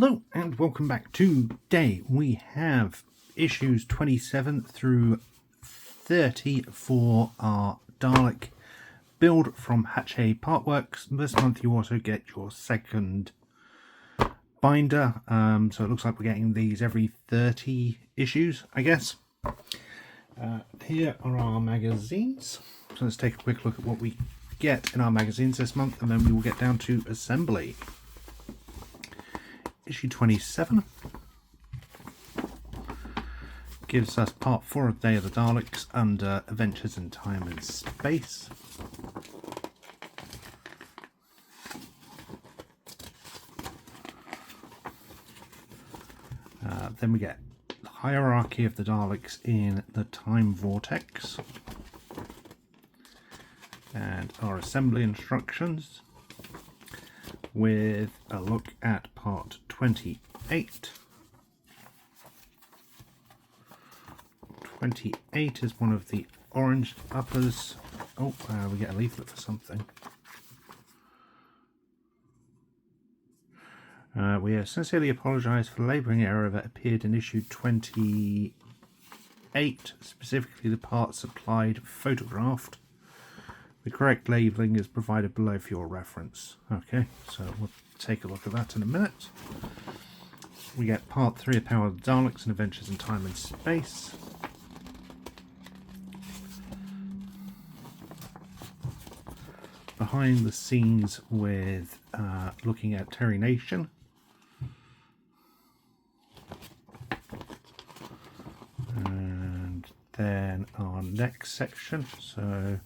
Hello and welcome back. Today we have issues 27 through 30 for our Dalek build from Hachette Partworks. This month you also get your second binder, so it looks like we're getting these every 30 issues, I guess. Here are our magazines, so let's take a quick look at what we get in our magazines this month, and then we will get down to assembly. Issue 27 gives us part 4 of Day of the Daleks under Adventures in Time and Space. Then we get the Hierarchy of the Daleks in the Time Vortex and our assembly instructions, with a look at part 28. 28 is one of the orange uppers. Oh, we get a leaflet for something. We sincerely apologise for the labelling error that appeared in issue 28, specifically the part supplied photographed. The correct labelling is provided below for your reference. Okay, so we'll take a look at that in a minute. We get part 3 of Power of the Daleks and Adventures in Time and Space. Behind the scenes with looking at Terry Nation. And then our next section, so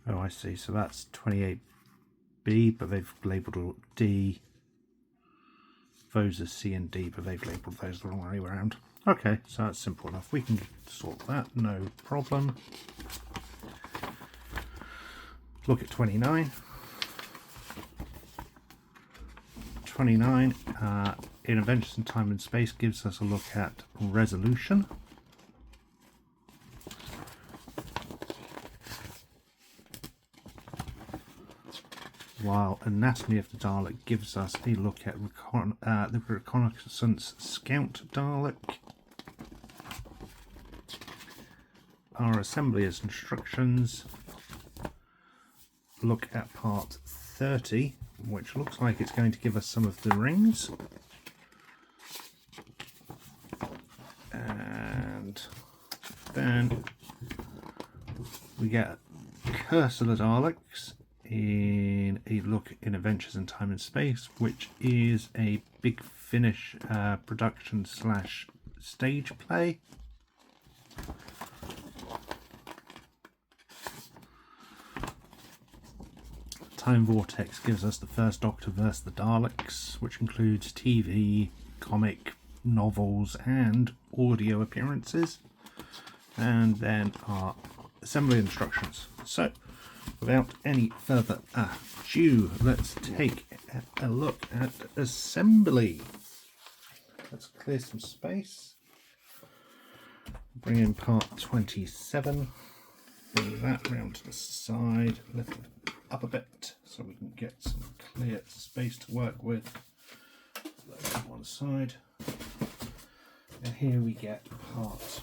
oh, I see. So that's 28B, but they've labelled all D. Those are C and D, but they've labelled those the wrong way around. Okay, so that's simple enough. We can sort that, no problem. Look at 29. 29 in Adventures in Time and Space gives us a look at Resolution. While Anatomy of the Dalek gives us a look at the Reconnaissance Scout Dalek. Our assembly is instructions. Look at part 30, which looks like it's going to give us some of the rings. And then we get Curse of the Daleks in a look in Adventures in Time and Space, which is a Big Finish production slash stage play. Time Vortex gives us the First Doctor vs. the Daleks, which includes TV, comic, novels and audio appearances, and then our assembly instructions. So without any further ado, let's take a look at assembly. Let's clear some space. Bring in part 27. Bring that round to the side, lift it up a bit so we can get some clear space to work with. Load on one side. And here we get part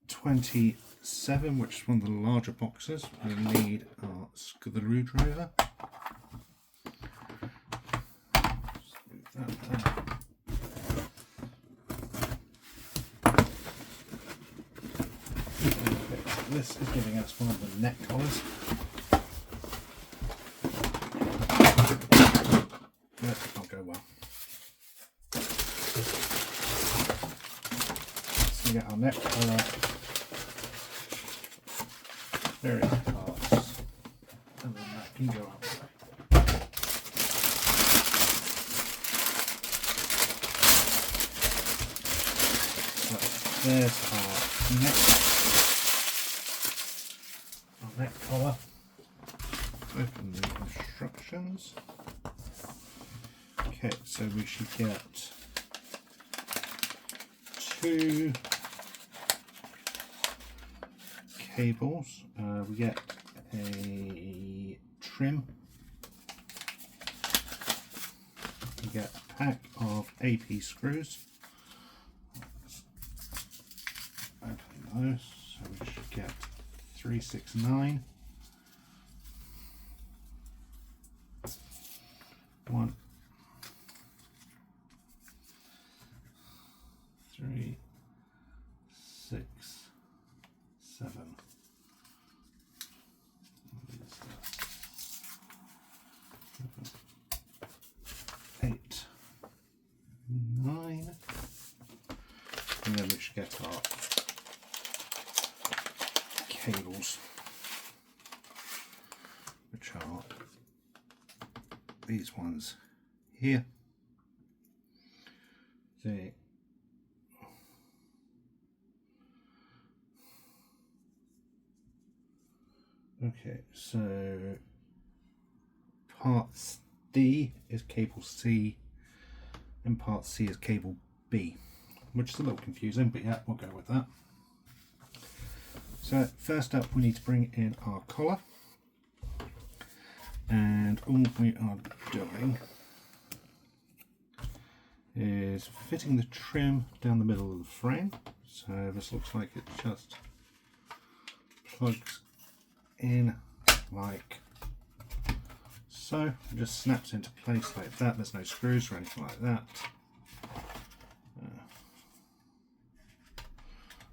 27, which is one of the larger boxes. We need our screwdriver. Move that there. This is giving us one of the neck collars. That did not go well. So we get our neck collar. Various parts, and then that can go out. So there's our neck collar. Open the instructions. Okay, so we should get 2 cables. We get a trim. You get a pack of AP screws. Open those, so we should get 369. 1, 3, 6, 7. 8, 9, and then we should get our cables, which are these ones here. Okay, so part D is cable C and part C is cable B, which is a little confusing, but yeah, we'll go with that. So first up we need to bring in our collar, and all we are doing is fitting the trim down the middle of the frame. So this looks like it just plugs in like so, it just snaps into place like that. There's no screws or anything like that.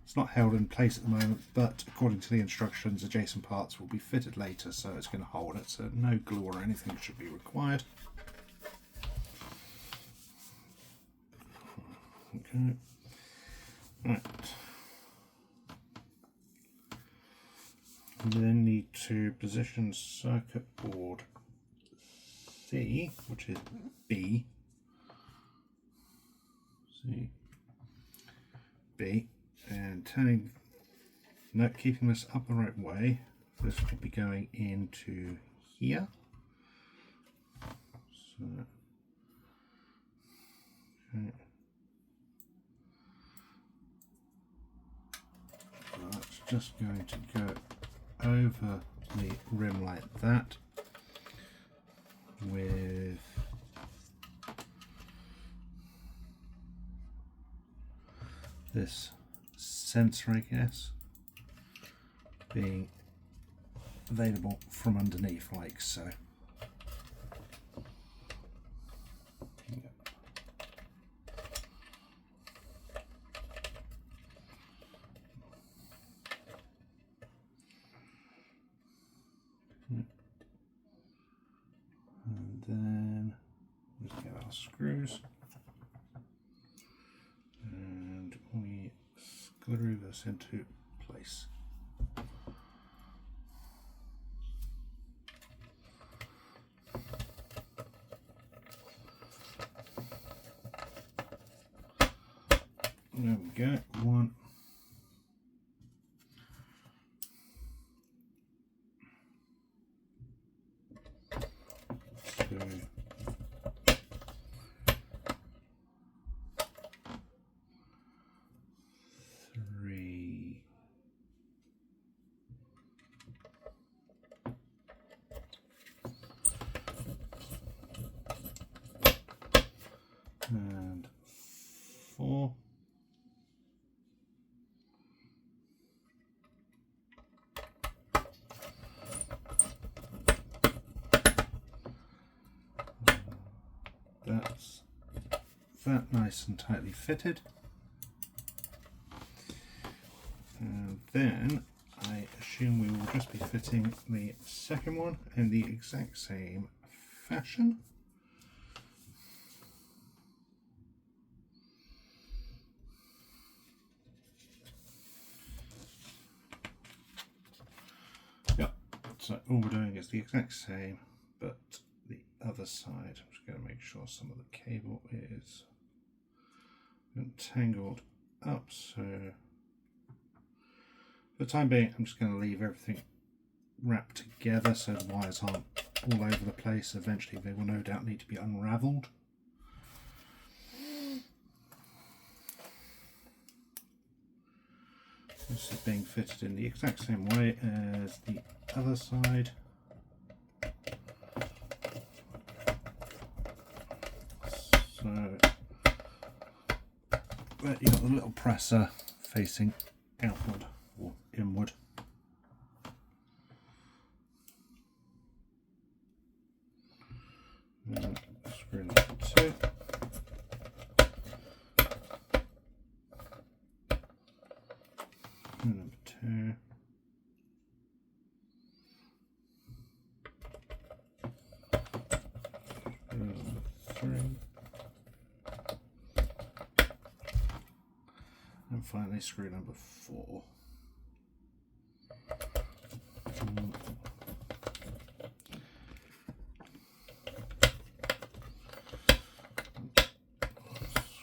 It's not held in place at the moment, but according to the instructions, adjacent parts will be fitted later, so it's going to hold it, so no glue or anything should be required. Okay. Right. We then need to position circuit board C, which is B. C, B, and keeping this up the right way. This will be going into here. So, okay. That's just going to go over the rim like that with this sensor, I guess, being available from underneath like so. And then let's get our screws, and we screw this into place. There we go. 1, 2, 3, and 4. That's that nice and tightly fitted. And then I assume we will just be fitting the second one in the exact same fashion. Yep, so all we're doing is the exact same, but the other side. I'm just going to make sure some of the cable is tangled up, so for the time being I'm just going to leave everything wrapped together so the wires aren't all over the place. Eventually they will no doubt need to be unravelled. This is being fitted in the exact same way as the other side. So there you got the little presser facing outward or inward. And screw number 2. Screw number 2. Screw number 3. And finally screw number 4.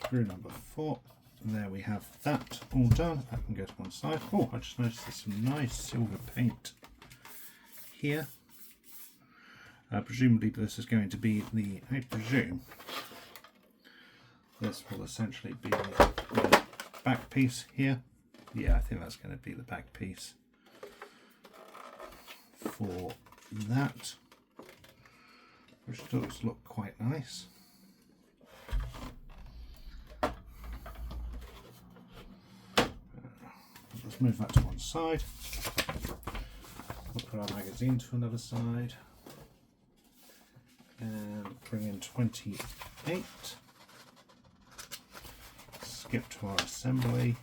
Screw number 4. And there we have that all done. That can go to one side. Oh, I just noticed there's some nice silver paint here. Presumably this is going to be the, I presume, this will essentially be the back piece here. Yeah, I think that's going to be the back piece for that, which does look quite nice. Let's move that to one side. We'll put our magazine to another side and bring in 28. Skip to our assembly.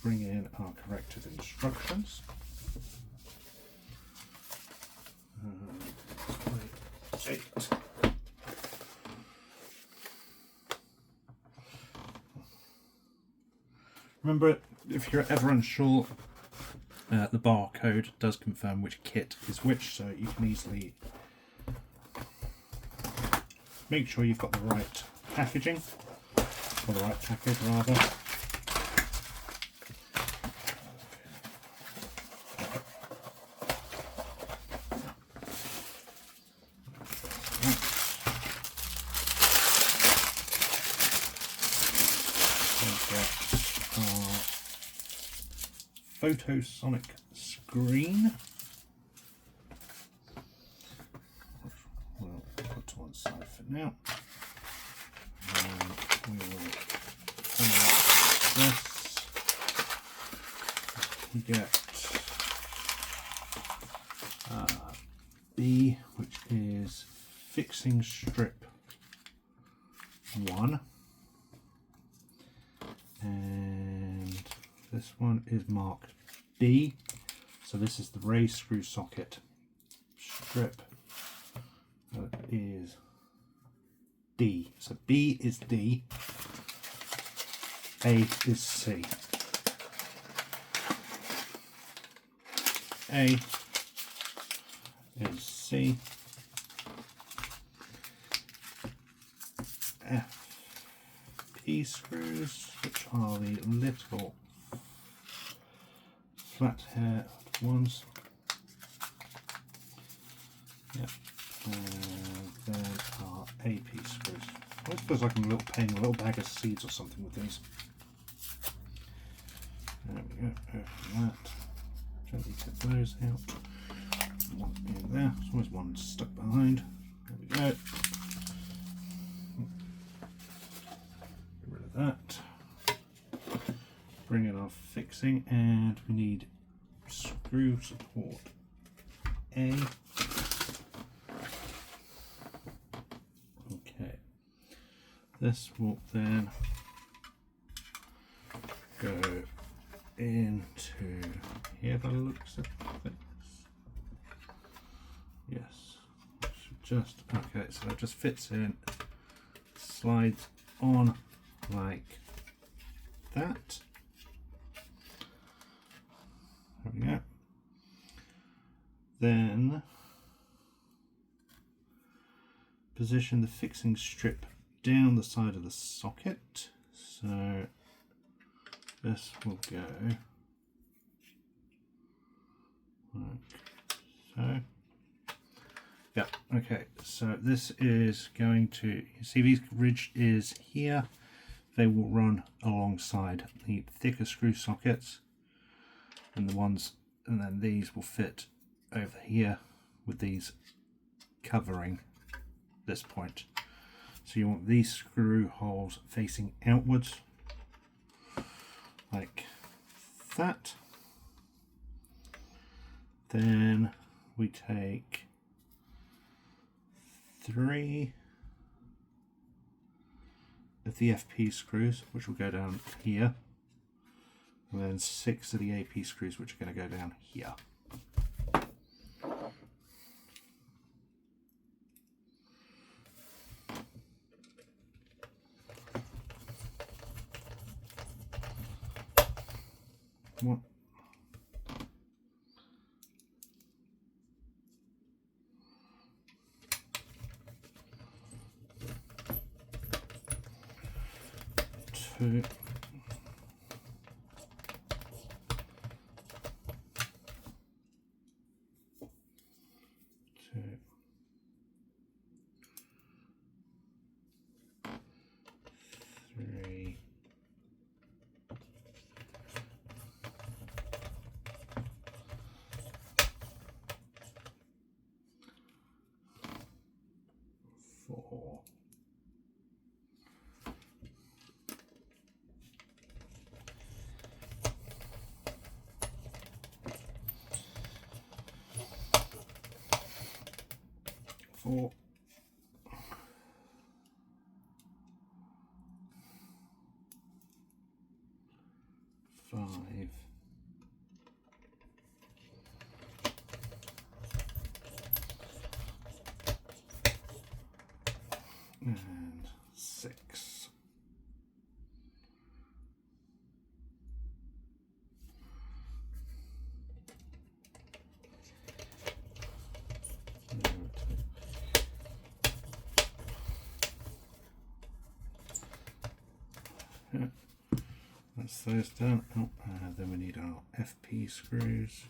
Bring in our corrected instructions. 28. Remember, if you're ever unsure, the barcode does confirm which kit is which, so you can easily make sure you've got the right packaging, or the right package rather. Photosonic screen, which we'll put to one side for now. And we will this. We get B, which is fixing strip 1, and this one is marked D, so this is the raised screw socket strip. That is D. So B is D, A is C. A is C, F, P screws, which are the little flat hair ones. Yep. And then our AP screws. I suppose like I'm paying a little bag of seeds or something with these. There we go. Open that. Gently take those out. One in there. There's always one stuck behind. There we go. Get rid of that. Bring in our fixing, and we need screw support A. Okay, this will then go into here by the looks of things. Yes, just okay, so it just fits in, slides on like that. There we go. Then position the fixing strip down the side of the socket. So this will go like so. Yeah, okay, so this is going to, you see these ridge is here, they will run alongside the thicker screw sockets. and then these will fit over here with these covering this point. So you want these screw holes facing outwards like that. Then we take 3 of the FP screws, which will go down here, and then 6 of the AP screws, which are going to go down here. One, 2, 3, 4, 4, 5, and 6. Yeah, that's those done. Oh, then we need our FP screws.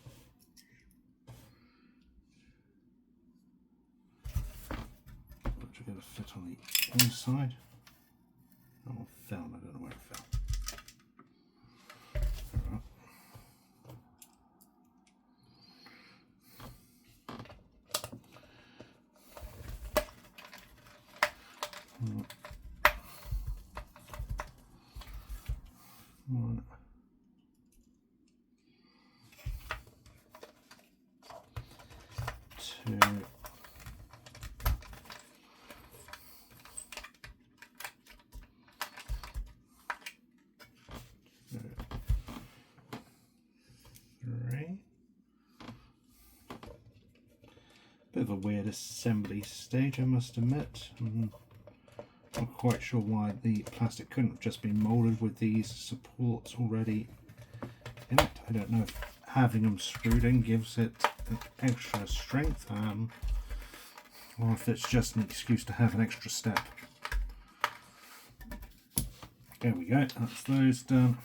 Which are going to fit on the inside. Oh, film, I don't know where it fell. All right. One, 2, 3. Bit of a weird assembly stage, I must admit. I'm not quite sure why the plastic couldn't have just been moulded with these supports already in it. I don't know if having them screwed in gives it an extra strength, or if it's just an excuse to have an extra step. There we go, that's those done.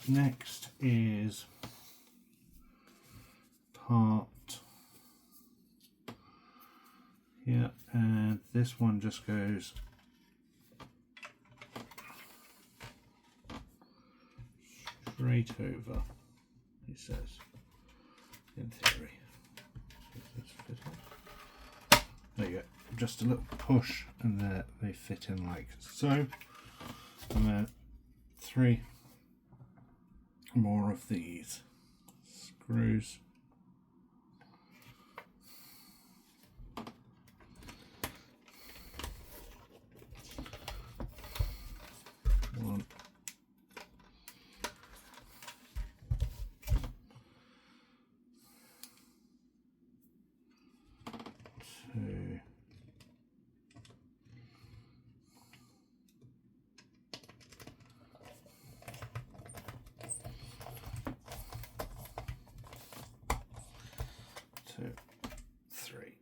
Next is part here, and this one just goes straight over, he says, in theory. There you go, just a little push and there they fit in like so, and then 3 more of these screws. One, 2, 2, 3.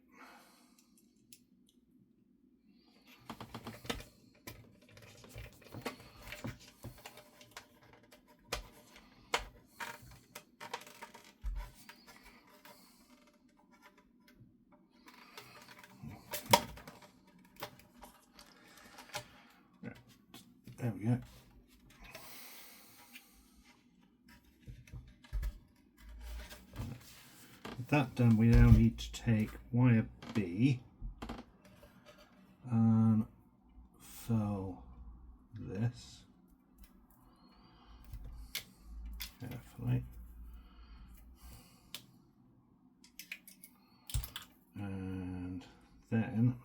There we go. that done, we now need to take wire B and fill this carefully, and then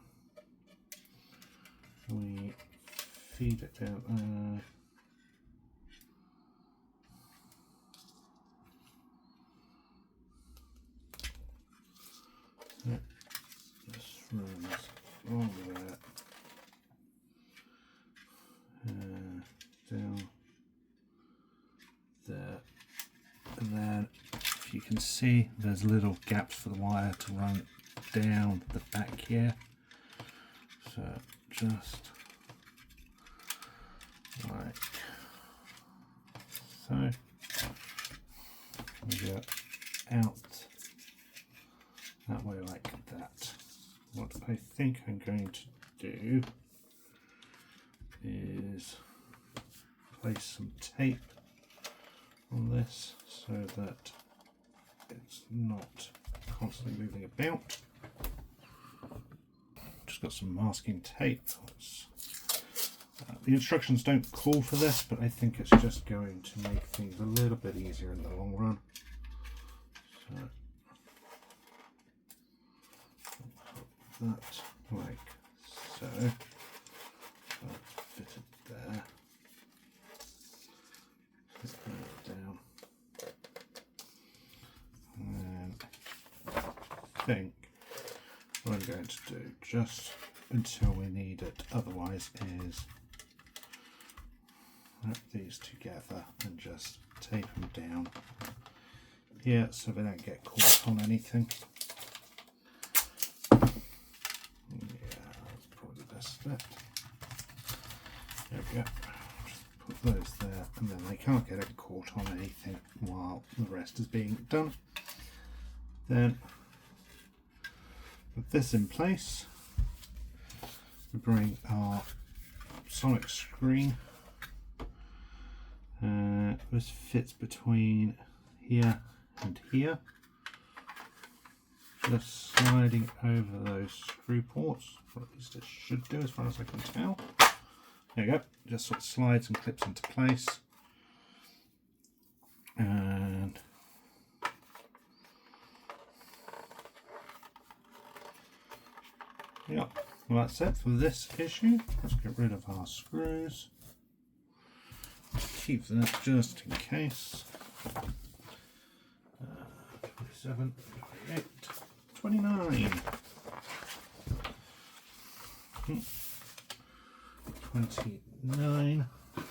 we feed it down. This runs all the way up, down there, and then if you can see there's little gaps for the wire to run down the back here, so just like so. We go out that way like that. What I think I'm going to do is place some tape on this so that it's not constantly moving about. Just got some masking tape. The instructions don't call for this, but I think it's just going to make things a little bit easier in the long run. So that like so. Fit it there. Fit that down. And I think what I'm going to do, just until we need it otherwise, is wrap these together and just tape them down here so they don't get caught on anything. Yeah, that's probably the best bit. There we go. Just put those there, and then they can't get it caught on anything while the rest is being done. Then with this in place, we bring our sonic screen. This fits between here and here, just sliding over those screw ports, or at least it should do as far as I can tell. There you go, just sort of slides and clips into place, and yeah, well, that's it for this issue. Let's get rid of our screws. Keep that just in case. 27, 28, 29. 29. I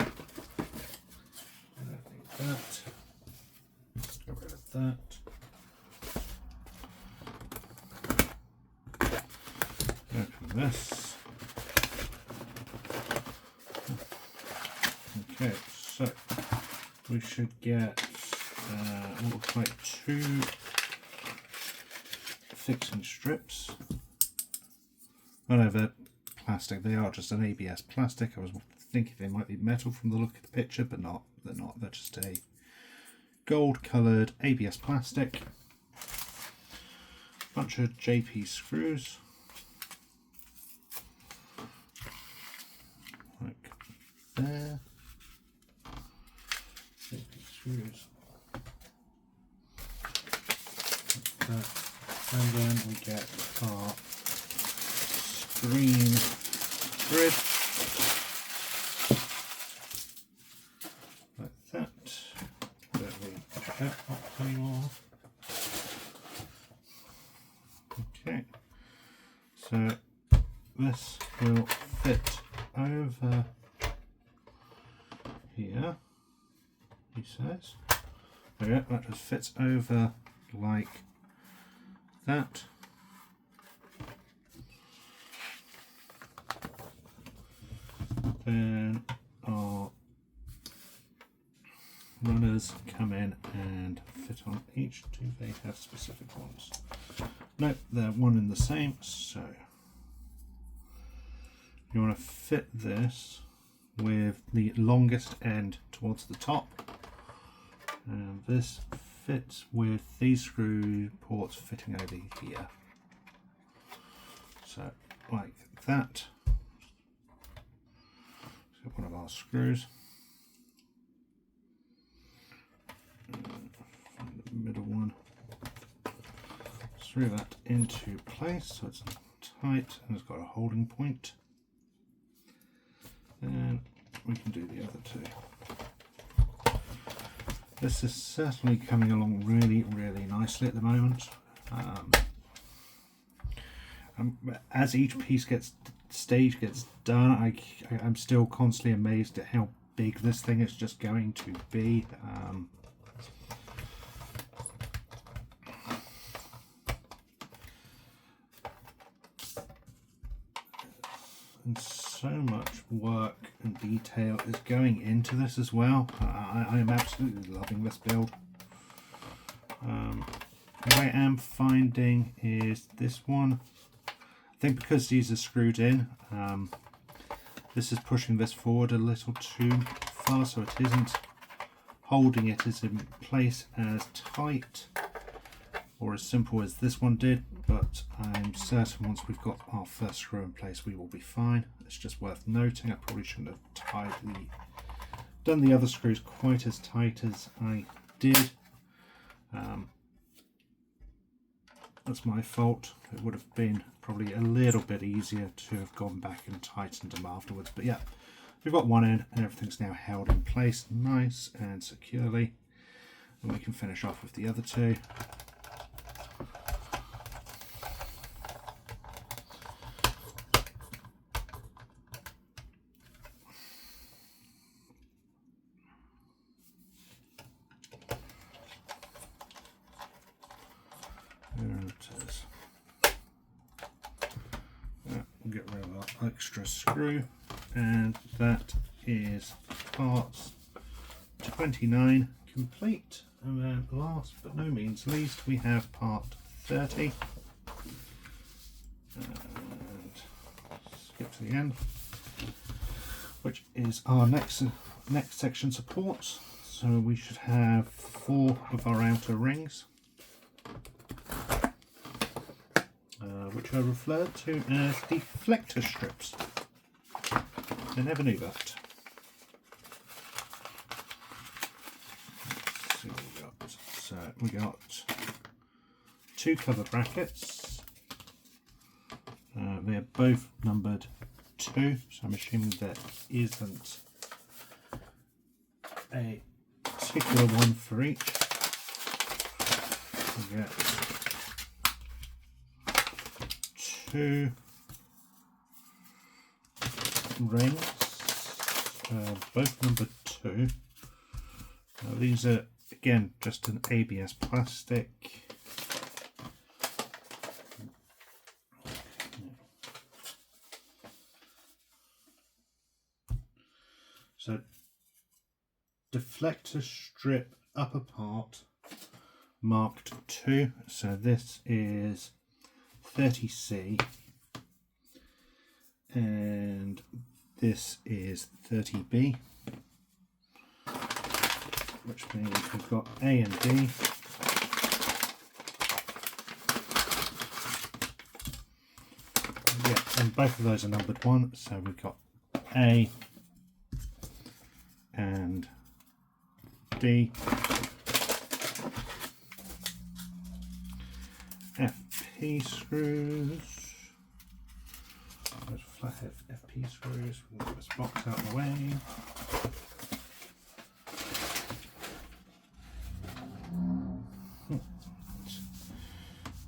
don't need that. Let's get rid of that. Open this. Okay, so we should get what looks like 2 fixing strips. Oh no, they're plastic. They are just an ABS plastic. I was thinking they might be metal from the look of the picture, but not. They're not. They're just a gold-coloured ABS plastic. Bunch of JP screws, like there. JP screws. Like that. And then we get our screen grid, like that. Don't need that up anymore. Okay, so this will fit over here, he says. There we go, that just fits over like that. Then our runners come in and fit on each. Do they have specific ones? No, they're one and the same. So you want to fit this with the longest end towards the top, and this fits with these screw ports fitting over here. So like that. So one of our screws. Find the middle one. Screw that into place so it's tight and it's got a holding point. And we can do the other two. This is certainly coming along really, really nicely at the moment. As each stage gets done, I'm still constantly amazed at how big this thing is just going to be. And so much work and detail is going into this as well. I am absolutely loving this build. What I am finding is this one, I think because these are screwed in, this is pushing this forward a little too far, so it isn't holding it as in place as tight or as simple as this one did, but I'm certain once we've got our first screw in place we will be fine. It's just worth noting I probably shouldn't have done the other screws quite as tight as I did. That's my fault. It would have been probably a little bit easier to have gone back and tightened them afterwards, but yeah, we've got one in and everything's now held in place nice and securely, and we can finish off with the other two. We'll get rid of our extra screw, and that is parts 29 complete. And then last but no means least, we have part 30. And skip to the end, which is our next section supports. So we should have 4 of our outer rings, which are referred to as deflector strips. I never knew that. Let's see what we got. So we got 2 cover brackets. They're both numbered 2, so I'm assuming there isn't a particular one for each. We get 2 rings, both numbered 2. These are again just an ABS plastic. So deflector strip upper part marked 2, so this is 30C and this is 30B, which means we've got A and B. Yeah, and both of those are numbered 1, so we've got A and B. FP screws. Those flathead FP screws. We'll get this box out of the way.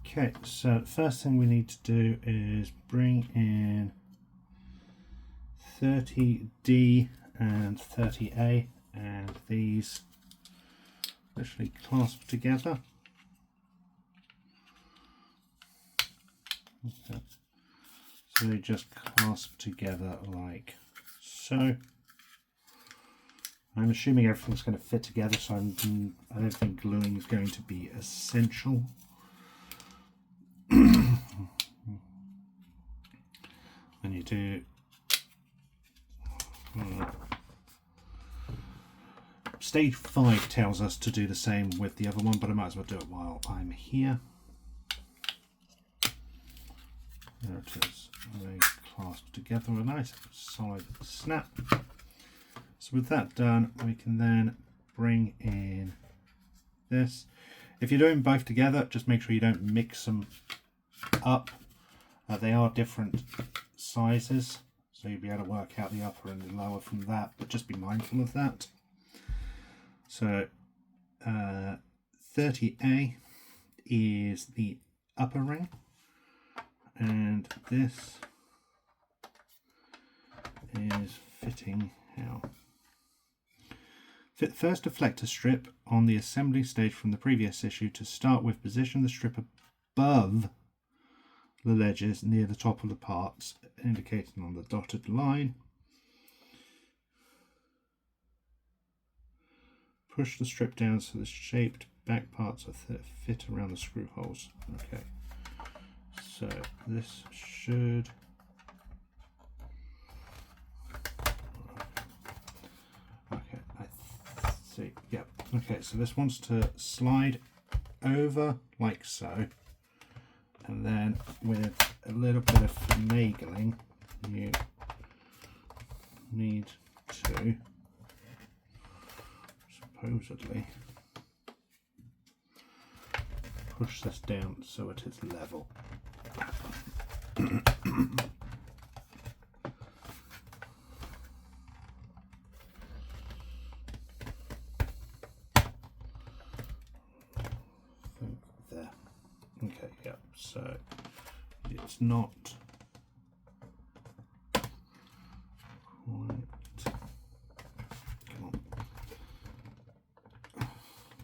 Okay, so the first thing we need to do is bring in 30D and 30A, and these literally clasp together. Okay. So they just clasp together like so. I'm assuming everything's going to fit together, so I don't think gluing is going to be essential. When you do Stage 5 tells us to do the same with the other one, but I might as well do it while I'm here. There it is. They clasp together with a nice solid snap. So with that done, we can then bring in this. If you're doing both together, just make sure you don't mix them up. They are different sizes, so you'll be able to work out the upper and the lower from that, but just be mindful of that. So 30A is the upper ring, and this is fitting how. Fit first deflector strip on the assembly stage from the previous issue. To start with, position the strip above the ledges near the top of the parts, indicated on the dotted line. Push the strip down so the shaped back parts are fit around the screw holes. Okay, so this should... Okay, I see. Yep. Okay, so this wants to slide over like so, and then with a little bit of finagling, you need to supposedly push this down so it is level. There. Okay, yeah, so it's not quite. Come on.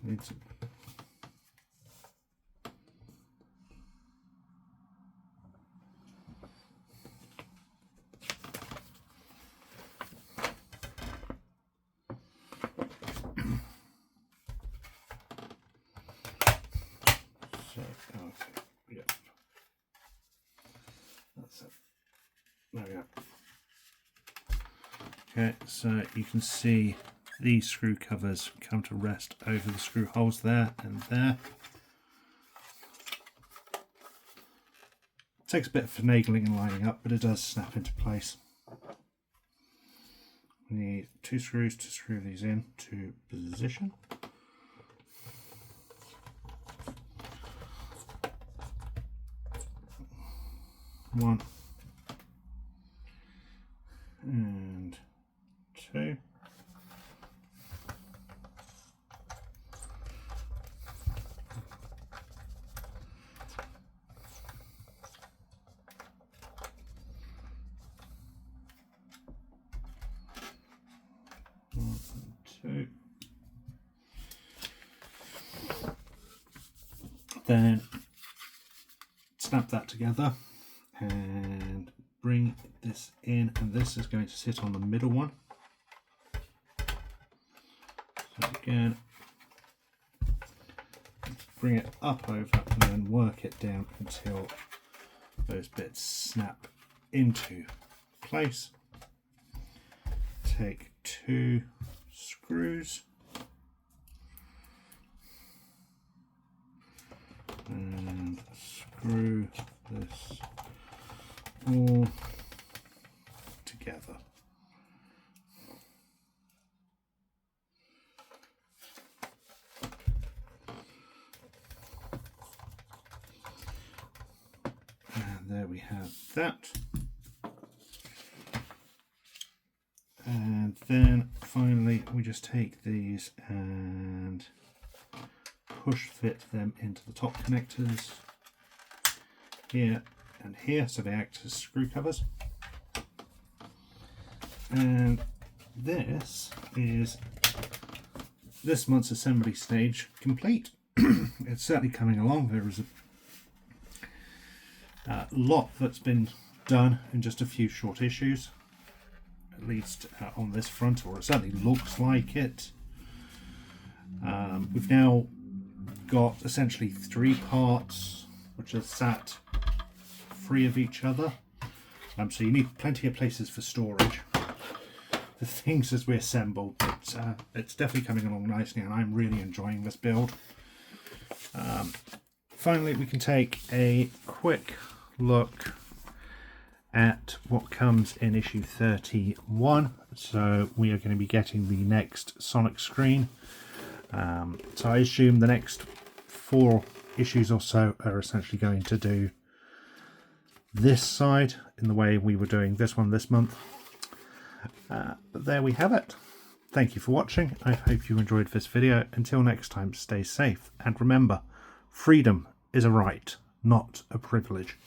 Needs. Okay, so you can see these screw covers come to rest over the screw holes there and there. It takes a bit of finagling and lining up, but it does snap into place. We need 2 screws to screw these in to position. One and 2. One and 2. Then snap that together and bring this in, and this is going to sit on the middle one. So again, bring it up over and then work it down until those bits snap into place. Take 2 screws and screw this all together. And there we have that. And then finally we just take these and push fit them into the top connectors here and here, so they act as screw covers. And this is this month's assembly stage complete. It's certainly coming along. There is a lot that's been done in just a few short issues, at least on this front, or it certainly looks like it. We've now got essentially 3 parts which are sat free of each other, so you need plenty of places for storage. the things as we assemble, but it's definitely coming along nicely, and I'm really enjoying this build. Finally, we can take a quick look at what comes in issue 31. So we are going to be getting the next Sonic screen. So I assume the next 4 issues or so are essentially going to do this side in the way we were doing this one this month. But there we have it. Thank you for watching. I hope you enjoyed this video. Until next time, stay safe, and remember, freedom is a right, not a privilege.